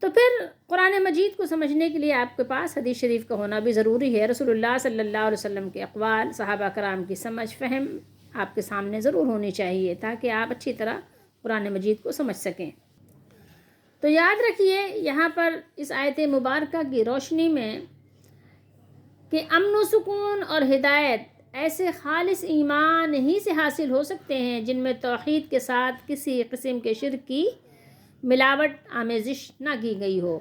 تو پھر قرآن مجید کو سمجھنے کے لیے آپ کے پاس حدیث شریف کا ہونا بھی ضروری ہے، رسول اللہ صلی اللہ علیہ وسلم کے اقوال، صحابہ کرام کی سمجھ فہم آپ کے سامنے ضرور ہونی چاہیے تاکہ آپ اچھی طرح قرآن مجید کو سمجھ سکیں۔ تو یاد رکھیے یہاں پر اس آیت مبارکہ کی روشنی میں کہ امن و سکون اور ہدایت ایسے خالص ایمان ہی سے حاصل ہو سکتے ہیں جن میں توحید کے ساتھ کسی قسم کے شرک کی ملاوٹ آمیزش نہ کی گئی ہو۔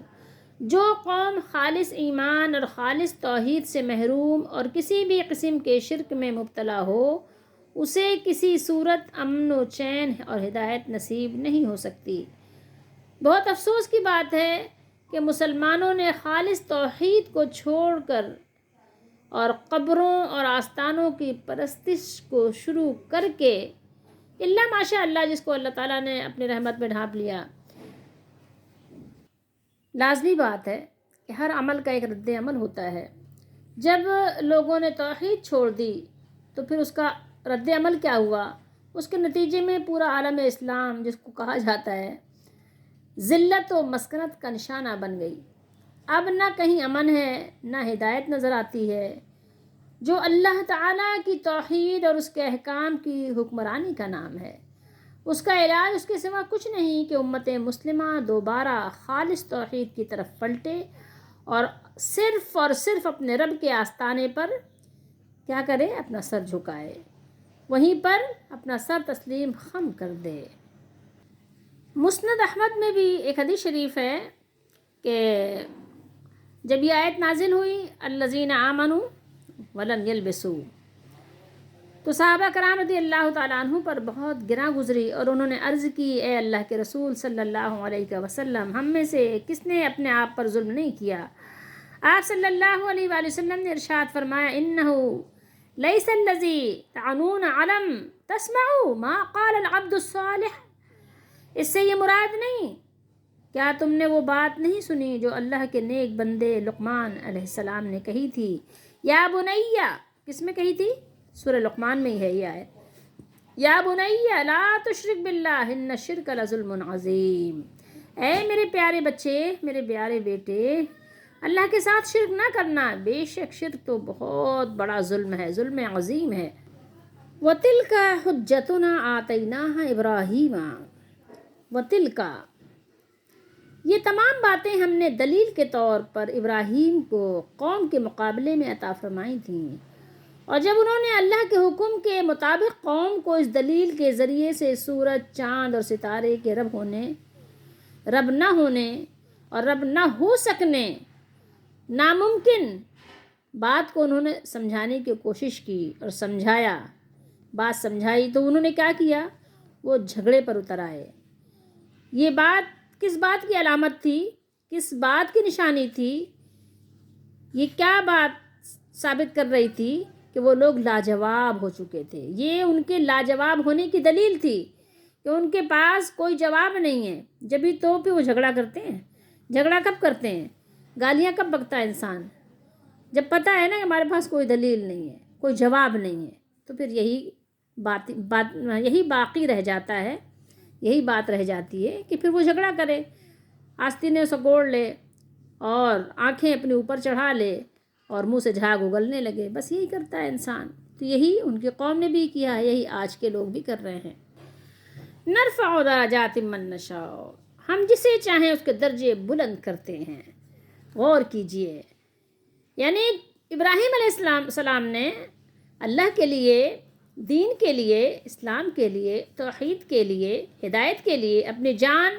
جو قوم خالص ایمان اور خالص توحید سے محروم اور کسی بھی قسم کے شرک میں مبتلا ہو اسے کسی صورت امن و چین اور ہدایت نصیب نہیں ہو سکتی۔ بہت افسوس کی بات ہے کہ مسلمانوں نے خالص توحید کو چھوڑ کر اور قبروں اور آستانوں کی پرستش کو شروع کر کے، اللہ ماشاء اللہ جس کو اللہ تعالیٰ نے اپنی رحمت میں ڈھانپ لیا، لازمی بات ہے کہ ہر عمل کا ایک رد عمل ہوتا ہے۔ جب لوگوں نے توحید چھوڑ دی تو پھر اس کا رد عمل کیا ہوا؟ اس کے نتیجے میں پورا عالم اسلام جس کو کہا جاتا ہے ذلت و مسکنت کا نشانہ بن گئی۔ اب نہ کہیں امن ہے، نہ ہدایت نظر آتی ہے۔ جو اللہ تعالیٰ کی توحید اور اس کے احکام کی حکمرانی کا نام ہے، اس کا علاج اس کے سوا کچھ نہیں کہ امت مسلمہ دوبارہ خالص توحید کی طرف پلٹے اور صرف اپنے رب کے آستانے پر کیا کرے؟ اپنا سر جھکائے، وہیں پر اپنا سر تسلیم خم کر دے۔ مسند احمد میں بھی ایک حدیث شریف ہے کہ جب یہ آیت نازل ہوئی الذین آمنوا ولم یلبسوا، تو صحابہ کرام رضی اللہ تعالیٰ عنہ پر بہت گراں گزری اور انہوں نے عرض کی، اے اللہ کے رسول صلی اللہ علیہ وسلم، ہم میں سے کس نے اپنے آپ پر ظلم نہیں کیا؟ آپ صلی اللہ علیہ وآلہ وسلم نے ارشاد فرمایا، انہو لیس الذی تعنون علم تسمعوا ما قال العبد الصالح، اس سے یہ مراد نہیں، کیا تم نے وہ بات نہیں سنی جو اللہ کے نیک بندے لقمان علیہ السلام نے کہی تھی؟ یا بنیا، کس میں کہی تھی؟ سورہ لقمان میں ہی ہے یہ آیت، یا بنیا لا تشرک باللہ ان الشرک لظلم عظیم، اے میرے پیارے بچے، میرے پیارے بیٹے، اللہ کے ساتھ شرک نہ کرنا، بے شک شرک تو بہت بڑا ظلم ہے، ظلم عظیم ہے۔ وَتِلْكَ حُجَّتُنَا آتَيْنَاهَا إِبْرَاهِيمَ، وَتِلْكَ یہ تمام باتیں ہم نے دلیل کے طور پر ابراہیم کو قوم کے مقابلے میں عطا فرمائی تھیں، اور جب انہوں نے اللہ کے حکم کے مطابق قوم کو اس دلیل کے ذریعے سے سورج، چاند اور ستارے کے رب نہ ہونے اور رب نہ ہو سکنے ناممکن بات کو انہوں نے سمجھانے کی کوشش کی اور بات سمجھائی، تو انہوں نے کیا کیا؟ وہ جھگڑے پر اتر آئے۔ یہ بات کس بات کی علامت تھی؟ کس بات کی نشانی تھی؟ یہ کیا بات ثابت کر رہی تھی؟ کہ وہ لوگ لاجواب ہو چکے تھے۔ یہ ان کے لاجواب ہونے کی دلیل تھی کہ ان کے پاس کوئی جواب نہیں ہے، جبھی تو پہ وہ جھگڑا کرتے ہیں۔ جھگڑا کب کرتے ہیں؟ گالیاں کب بکتا ہے انسان؟ جب پتہ ہے نا کہ ہمارے پاس کوئی دلیل نہیں ہے، کوئی جواب نہیں ہے، تو پھر یہی باقی رہ جاتا ہے، یہی بات رہ جاتی ہے کہ پھر وہ جھگڑا کرے، آستینیں سکوڑ لے اور آنکھیں اپنے اوپر چڑھا لے اور منہ سے جھاگ اگلنے لگے۔ بس یہی کرتا ہے انسان۔ تو یہی ان کی قوم نے بھی کیا ہے، یہی آج کے لوگ بھی کر رہے ہیں۔ نرفع درجات من نشاء، ہم جسے چاہیں اس کے درجے بلند کرتے ہیں۔ غور کیجئے، یعنی ابراہیم علیہ السلام نے اللہ کے لیے، دین کے لیے، اسلام کے لیے، توحید کے لیے، ہدایت کے لیے اپنی جان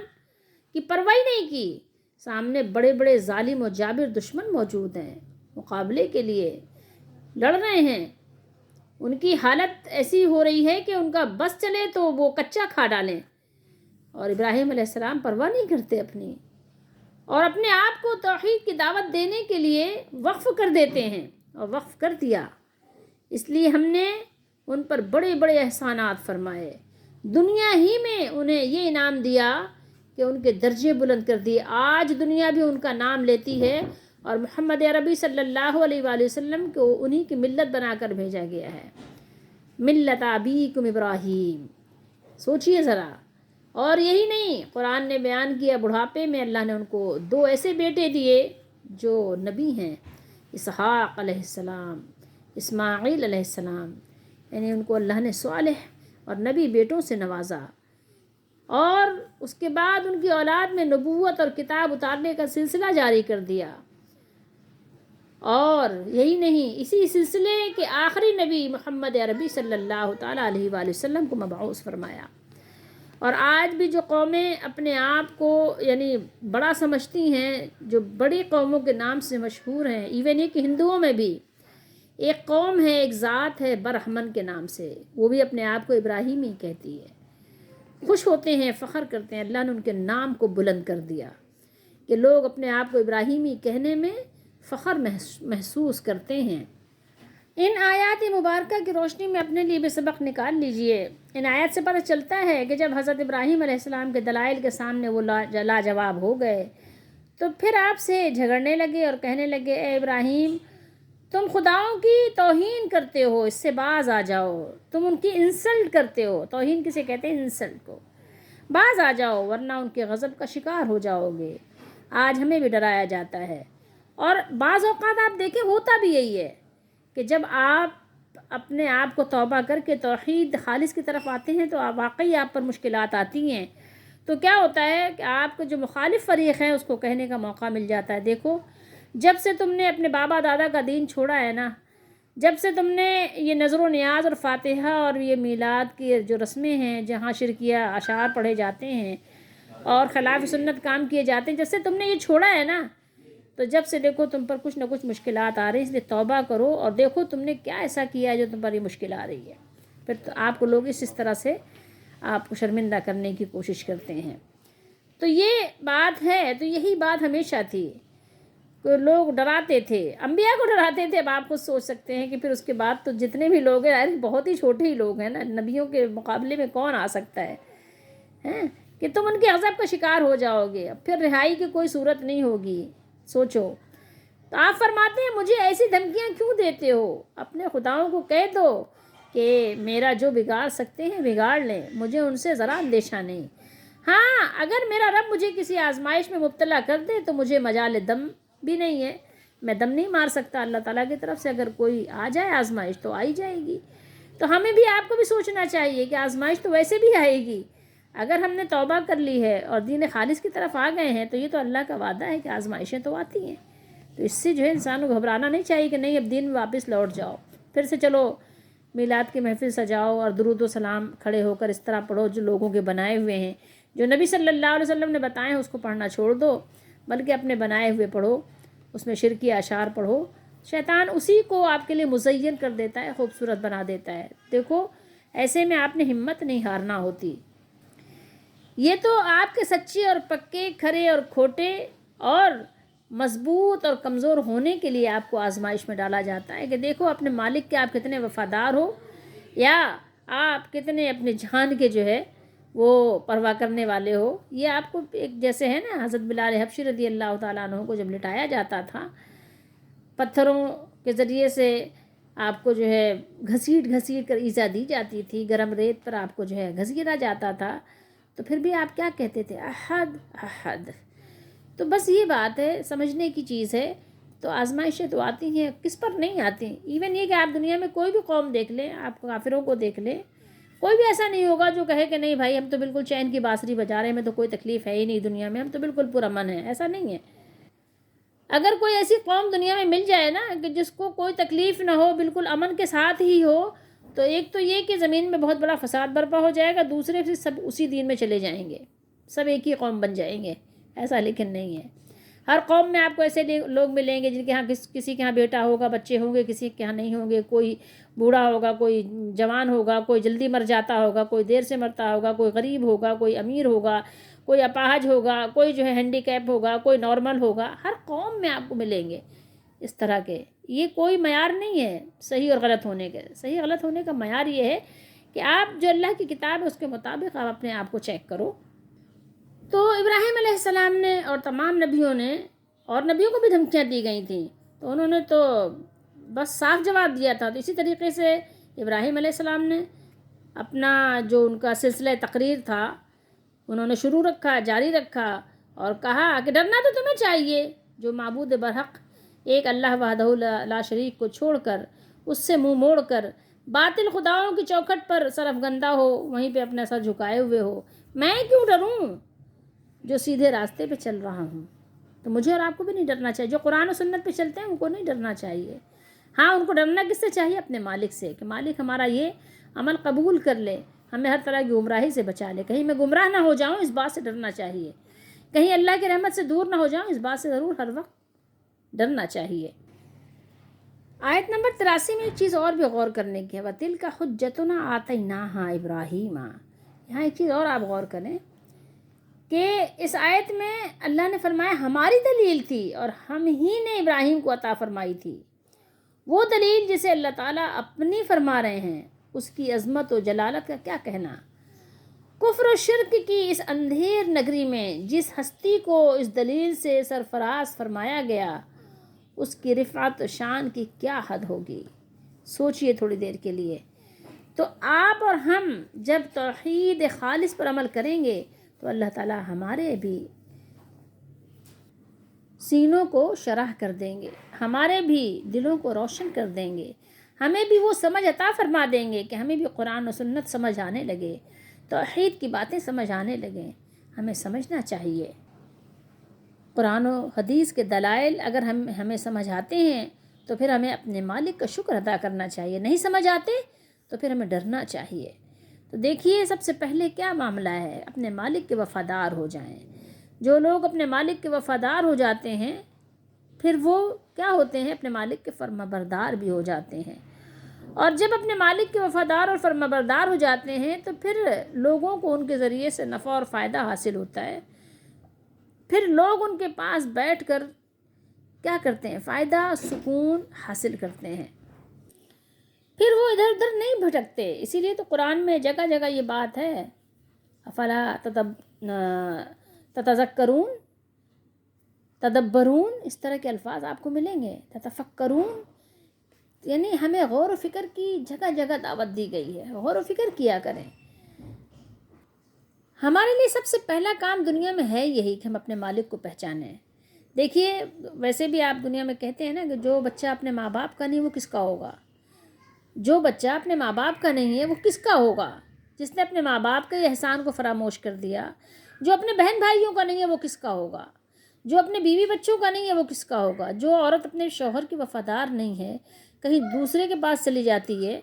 کی پرواہ نہیں کی۔ سامنے بڑے بڑے ظالم و جابر دشمن موجود ہیں، مقابلے کے لیے لڑ رہے ہیں، ان کی حالت ایسی ہو رہی ہے کہ ان کا بس چلے تو وہ کچا کھا ڈالیں، اور ابراہیم علیہ السلام پرواہ نہیں کرتے اپنی، اور اپنے آپ کو توحید کی دعوت دینے کے لیے وقف کر دیتے ہیں، اور وقف کر دیا۔ اس لیے ہم نے ان پر بڑے بڑے احسانات فرمائے، دنیا ہی میں انہیں یہ انعام دیا کہ ان کے درجے بلند کر دیے۔ آج دنیا بھی ان کا نام لیتی ہے، اور محمد عربی صلی اللہ علیہ وآلہ وسلم کو انہی کی ملت بنا کر بھیجا گیا ہے، ملت ابیکم ابراہیم۔ سوچئے ذرا۔ اور یہی نہیں، قرآن نے بیان کیا بڑھاپے میں اللہ نے ان کو 2 ایسے بیٹے دیے جو نبی ہیں، اسحاق علیہ السلام، اسماعیل علیہ السلام، یعنی ان کو اللہ نے صالح اور نبی بیٹوں سے نوازا، اور اس کے بعد ان کی اولاد میں نبوت اور کتاب اتارنے کا سلسلہ جاری کر دیا۔ اور یہی نہیں، اسی سلسلے کے آخری نبی محمد عربی صلی اللہ تعالیٰ علیہ وآلہ وسلم کو مبعوث فرمایا۔ اور آج بھی جو قومیں اپنے آپ کو یعنی بڑا سمجھتی ہیں، جو بڑی قوموں کے نام سے مشہور ہیں، ایون یہ کہ ہندوؤں میں بھی ایک قوم ہے، ایک ذات ہے برہمن کے نام سے، وہ بھی اپنے آپ کو ابراہیمی کہتی ہے۔ خوش ہوتے ہیں، فخر کرتے ہیں، اللہ نے ان کے نام کو بلند کر دیا کہ لوگ اپنے آپ کو ابراہیمی کہنے میں فخر محسوس کرتے ہیں۔ ان آیات مبارکہ کی روشنی میں اپنے لیے بھی سبق نکال لیجئے۔ ان آیات سے پتہ چلتا ہے کہ جب حضرت ابراہیم علیہ السلام کے دلائل کے سامنے وہ لاجواب ہو گئے، تو پھر آپ سے جھگڑنے لگے اور کہنے لگے، اے ابراہیم، تم خداؤں کی توہین کرتے ہو، اس سے باز آ جاؤ، تم ان کی انسلٹ کرتے ہو۔ توہین کسے کہتے ہیں؟ انسلٹ کو۔ باز آ جاؤ ورنہ ان کے غضب کا شکار ہو جاؤ گے۔ آج ہمیں بھی ڈرایا جاتا ہے، اور بعض اوقات آپ دیکھیں ہوتا بھی یہی ہے کہ جب آپ اپنے آپ کو توبہ کر کے توحید خالص کی طرف آتے ہیں تو واقعی آپ پر مشکلات آتی ہیں، تو کیا ہوتا ہے کہ آپ کو جو مخالف فریق ہے اس کو کہنے کا موقع مل جاتا ہے، دیکھو جب سے تم نے اپنے بابا دادا کا دین چھوڑا ہے نا، جب سے تم نے یہ نظر و نیاز اور فاتحہ اور یہ میلاد کی جو رسمیں ہیں جہاں شرکیہ اشعار پڑھے جاتے ہیں اور خلاف سنت کام کیے جاتے ہیں، جب سے تم نے یہ چھوڑا ہے نا، تو جب سے دیکھو تم پر کچھ نہ کچھ مشکلات آ رہی ہیں، اس لیے توبہ کرو اور دیکھو تم نے کیا ایسا کیا ہے جو تم پر یہ مشکل آ رہی ہے۔ پھر تو آپ کو لوگ اس طرح سے آپ کو شرمندہ کرنے کی کوشش کرتے ہیں۔ تو یہ بات ہے، تو یہی بات ہمیشہ تھی کہ لوگ ڈراتے تھے، انبیاء کو ڈراتے تھے۔ اب آپ خود سوچ سکتے ہیں کہ پھر اس کے بعد تو جتنے بھی لوگ ہیں بہت ہی چھوٹے ہی لوگ ہیں نا، نبیوں کے مقابلے میں کون آ سکتا ہے کہ تم ان کے غضب کا شکار ہو جاؤ گے، اب پھر رہائی کی کوئی صورت نہیں ہوگی۔ سوچو، تو آپ فرماتے ہیں مجھے ایسی دھمکیاں کیوں دیتے ہو؟ اپنے خداؤں کو کہہ دو کہ میرا جو بگاڑ سکتے ہیں بگاڑ لیں، مجھے ان سے ذرا اندیشہ نہیں۔ ہاں، اگر میرا رب مجھے کسی آزمائش میں مبتلا کر دے تو مجھے مجال دم بھی نہیں ہے، میں دم نہیں مار سکتا۔ اللہ تعالیٰ کی طرف سے اگر کوئی آ جائے آزمائش تو آئی جائے گی۔ تو ہمیں بھی آپ کو بھی سوچنا چاہیے کہ آزمائش تو ویسے بھی آئے گی، اگر ہم نے توبہ کر لی ہے اور دین خالص کی طرف آ گئے ہیں تو یہ تو اللہ کا وعدہ ہے کہ آزمائشیں تو آتی ہیں. تو اس سے جو ہے انسان کو گھبرانا نہیں چاہیے کہ نہیں اب دین میں واپس لوٹ جاؤ، پھر سے چلو میلاد کی محفل سجاؤ اور درود و سلام کھڑے ہو کر اس طرح پڑھو جو لوگوں کے بنائے ہوئے ہیں، جو نبی صلی اللہ علیہ وسلم نے بتائے ہیں اس کو پڑھنا چھوڑ دو، بلکہ اپنے بنائے ہوئے پڑھو، اس میں شرکی اشعار پڑھو. شیطان اسی کو آپ کے لیے مزین کر دیتا ہے، خوبصورت بنا دیتا ہے. دیکھو ایسے میں آپ نے ہمت نہیں ہارنا ہوتی. یہ تو آپ کے سچے اور پکے، کھرے اور کھوٹے اور مضبوط اور کمزور ہونے کے لیے آپ کو آزمائش میں ڈالا جاتا ہے کہ دیکھو اپنے مالک کے آپ کتنے وفادار ہو یا آپ کتنے اپنے جان کے جو ہے وہ پرواہ کرنے والے ہو. یہ آپ کو ایک جیسے ہے نا حضرت بلال حبشی رضی اللہ تعالیٰ عنہ کو جب لٹایا جاتا تھا، پتھروں کے ذریعے سے آپ کو جو ہے گھسیٹ کر ایذا دی جاتی تھی، گرم ریت پر آپ کو جو ہے گھسیٹا جاتا تھا، تو پھر بھی آپ کیا کہتے تھے؟ احد احد. تو بس یہ بات ہے، سمجھنے کی چیز ہے. تو آزمائشیں تو آتی ہیں، کس پر نہیں آتی. ایون یہ کہ آپ دنیا میں کوئی بھی قوم دیکھ لیں، آپ کافروں کو دیکھ لیں، کوئی بھی ایسا نہیں ہوگا جو کہے کہ نہیں بھائی ہم تو بالکل چین کی بانسری بجا رہے ہیں، ہمیں تو کوئی تکلیف ہے ہی نہیں دنیا میں، ہم تو بالکل پرامن ہیں. ایسا نہیں ہے. اگر کوئی ایسی قوم دنیا میں مل جائے نا کہ جس کو کوئی تکلیف نہ ہو، بالکل امن کے ساتھ ہی ہو، تو ایک تو یہ کہ زمین میں بہت بڑا فساد برپا ہو جائے گا، دوسرے سے سب اسی دین میں چلے جائیں گے، سب ایک ہی قوم بن جائیں گے. ایسا لیکن نہیں ہے. ہر قوم میں آپ کو ایسے لوگ ملیں گے جن کے ہاں کسی کے ہاں بیٹا ہوگا، بچے ہوں گے، کسی کے ہاں نہیں ہوں گے، کوئی بوڑھا ہوگا، کوئی جوان ہوگا، کوئی جلدی مر جاتا ہوگا، کوئی دیر سے مرتا ہوگا، کوئی غریب ہوگا، کوئی امیر ہوگا، کوئی اپاہج ہوگا، کوئی جو ہے ہینڈی کیپ ہوگا، کوئی نارمل ہوگا. ہر قوم میں آپ کو ملیں گے اس طرح کے. یہ کوئی معیار نہیں ہے صحیح اور غلط ہونے کے. صحیح غلط ہونے کا معیار یہ ہے کہ آپ جو اللہ کی کتاب ہے اس کے مطابق آپ اپنے آپ کو چیک کرو. تو ابراہیم علیہ السلام نے اور تمام نبیوں نے، اور نبیوں کو بھی دھمکیاں دی گئی تھیں، تو انہوں نے تو بس صاف جواب دیا تھا. تو اسی طریقے سے ابراہیم علیہ السلام نے اپنا جو ان کا سلسلہ تقریر تھا انہوں نے شروع رکھا، جاری رکھا، اور کہا کہ ڈرنا تو تمہیں چاہیے جو معبود برحق ایک اللہ وحدہ لا شریک کو چھوڑ کر، اس سے منہ موڑ کر باطل خداؤں کی چوکھٹ پر سرفگندہ ہو، وہیں پہ اپنا سر جھکائے ہوئے ہو. میں کیوں ڈروں جو سیدھے راستے پہ چل رہا ہوں. تو مجھے اور آپ کو بھی نہیں ڈرنا چاہیے. جو قرآن و سنت پہ چلتے ہیں ان کو نہیں ڈرنا چاہیے. ہاں ان کو ڈرنا کس سے چاہیے؟ اپنے مالک سے، کہ مالک ہمارا یہ عمل قبول کر لے، ہمیں ہر طرح کی گمراہی سے بچا لے. کہیں میں گمراہ نہ ہو جاؤں اس بات سے ڈرنا چاہیے، کہیں اللہ کی رحمت سے دور نہ ہو جاؤں اس بات سے ضرور ہر وقت ڈرنا چاہیے. آیت نمبر 83 میں ایک چیز اور بھی غور کرنے کی ہے. وَتِلْكَ حُجَّتُنَا آتَيْنَاهَا إِبْرَاهِيمَ. یہاں ایک چیز اور آپ غور کریں کہ اس آیت میں اللہ نے فرمایا ہماری دلیل تھی اور ہم ہی نے ابراہیم کو عطا فرمائی تھی. وہ دلیل جسے اللہ تعالیٰ اپنی فرما رہے ہیں، اس کی عظمت و جلالت کا کیا کہنا. کفر و شرک کی اس اندھیر نگری میں جس ہستی کو اس دلیل سے سرفراز فرمایا گیا، اس کی رفعت و شان کی کیا حد ہوگی. سوچئے تھوڑی دیر کے لیے. تو آپ اور ہم جب توحید خالص پر عمل کریں گے تو اللہ تعالیٰ ہمارے بھی سینوں کو شرح کر دیں گے، ہمارے بھی دلوں کو روشن کر دیں گے، ہمیں بھی وہ سمجھ عطا فرما دیں گے کہ ہمیں بھی قرآن و سنت سمجھ آنے لگے، توحید کی باتیں سمجھ آنے لگیں. ہمیں سمجھنا چاہیے. قرآن و حدیث کے دلائل اگر ہمیں سمجھ آتے ہیں تو پھر ہمیں اپنے مالک کا شکر ادا کرنا چاہیے. نہیں سمجھ آتے تو پھر ہمیں ڈرنا چاہیے. تو دیکھیے سب سے پہلے کیا معاملہ ہے، اپنے مالک کے وفادار ہو جائیں. جو لوگ اپنے مالک کے وفادار ہو جاتے ہیں پھر وہ کیا ہوتے ہیں، اپنے مالک کے فرما بردار بھی ہو جاتے ہیں. اور جب اپنے مالک کے وفادار اور فرما بردار ہو جاتے ہیں تو پھر لوگوں کو ان کے ذریعے سے نفع اور فائدہ حاصل ہوتا ہے. پھر لوگ ان کے پاس بیٹھ کر کیا کرتے ہیں، فائدہ سکون حاصل کرتے ہیں. پھر وہ ادھر ادھر نہیں بھٹکتے. اسی لیے تو قرآن میں جگہ جگہ یہ بات ہے، افلا تتذکرون، تدبرون، اس طرح کے الفاظ آپ کو ملیں گے. تتفکرون یعنی ہمیں غور و فکر کی جگہ جگہ دعوت دی گئی ہے. غور و فکر کیا کریں. ہمارے لیے سب سے پہلا کام دنیا میں ہے یہی کہ ہم اپنے مالک کو پہچانیں. دیکھیے ویسے بھی آپ دنیا میں کہتے ہیں نا کہ جو بچہ اپنے ماں باپ کا نہیں وہ کس کا ہوگا. جو بچہ اپنے ماں باپ کا نہیں ہے وہ کس کا ہوگا. جس نے اپنے ماں باپ کے احسان کو فراموش کر دیا، جو اپنے بہن بھائیوں کا نہیں ہے وہ کس کا ہوگا، جو اپنے بیوی بچوں کا نہیں ہے وہ کس کا ہوگا، جو عورت اپنے شوہر کی وفادار نہیں ہے، کہیں دوسرے کے پاس چلی جاتی ہے،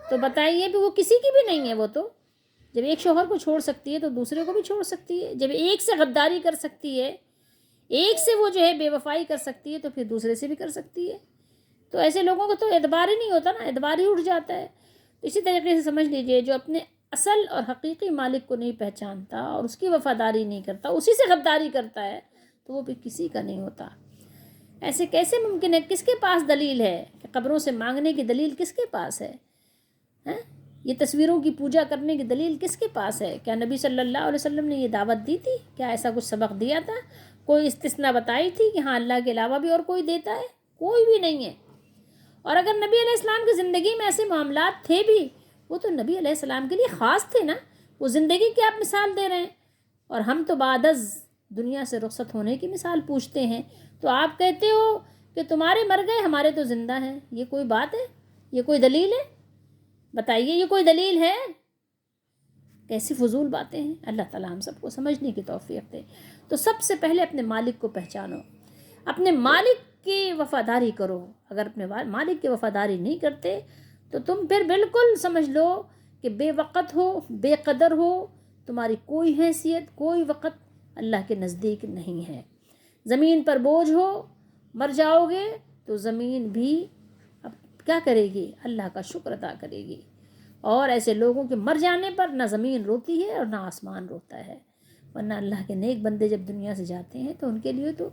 تو بتائیے کہ وہ کسی کی بھی نہیں ہے۔ وہ تو جب ایک شوہر کو چھوڑ سکتی ہے تو دوسرے کو بھی چھوڑ سکتی ہے، جب ایک سے غداری کر سکتی ہے، ایک سے وہ جو ہے بے وفائی کر سکتی ہے، تو پھر دوسرے سے بھی کر سکتی ہے۔ تو ایسے لوگوں کو تو اعتبار ہی نہیں ہوتا نا، اعتبار ہی اٹھ جاتا ہے۔ اسی طریقے سے سمجھ لیجئے جو اپنے اصل اور حقیقی مالک کو نہیں پہچانتا اور اس کی وفاداری نہیں کرتا، اسی سے غداری کرتا ہے، تو وہ بھی کسی کا نہیں ہوتا۔ ایسے کیسے ممکن ہے؟ کس کے پاس دلیل ہے کہ قبروں سے مانگنے کی دلیل کس کے پاس ہے؟ یہ تصویروں کی پوجا کرنے کی دلیل کس کے پاس ہے؟ کیا نبی صلی اللہ علیہ وسلم نے یہ دعوت دی تھی؟ کیا ایسا کچھ سبق دیا تھا؟ کوئی استثناء بتائی تھی کہ ہاں اللہ کے علاوہ بھی اور کوئی دیتا ہے؟ کوئی بھی نہیں ہے۔ اور اگر نبی علیہ السلام کی زندگی میں ایسے معاملات تھے بھی، وہ تو نبی علیہ السلام کے لیے خاص تھے نا، وہ زندگی کی آپ مثال دے رہے ہیں، اور ہم تو بعد از دنیا سے رخصت ہونے کی مثال پوچھتے ہیں، تو آپ کہتے ہو کہ تمہارے مر گئے ہمارے تو زندہ ہیں۔ یہ کوئی بات ہے؟ یہ کوئی دلیل ہے؟ بتائیے، یہ کوئی دلیل ہے؟ کیسی فضول باتیں ہیں۔ اللہ تعالیٰ ہم سب کو سمجھنے کی توفیق دے۔ تو سب سے پہلے اپنے مالک کو پہچانو، اپنے مالک کی وفاداری کرو۔ اگر اپنے مالک کی وفاداری نہیں کرتے تو تم پھر بالکل سمجھ لو کہ بے وقت ہو، بے قدر ہو، تمہاری کوئی حیثیت، کوئی وقت اللہ کے نزدیک نہیں ہے۔ زمین پر بوجھ ہو، مر جاؤ گے تو زمین بھی اب کیا کرے گی؟ اللہ کا شکر ادا کرے گی۔ اور ایسے لوگوں کے مر جانے پر نہ زمین روتی ہے اور نہ آسمان روتا ہے، ورنہ اللہ کے نیک بندے جب دنیا سے جاتے ہیں تو ان کے لیے تو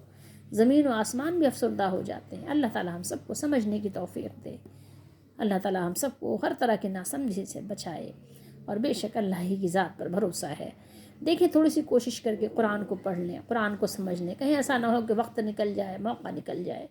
زمین و آسمان بھی افسردہ ہو جاتے ہیں۔ اللہ تعالیٰ ہم سب کو سمجھنے کی توفیق دے۔ اللہ تعالیٰ ہم سب کو ہر طرح کے ناسمجھی سے بچائے، اور بے شک اللہ ہی کی ذات پر بھروسہ ہے۔ دیکھیں تھوڑی سی کوشش کر کے قرآن کو پڑھ لیں، قرآن کو سمجھ لیں، کہیں ایسا نہ ہو کہ وقت نکل جائے، موقع نکل جائے۔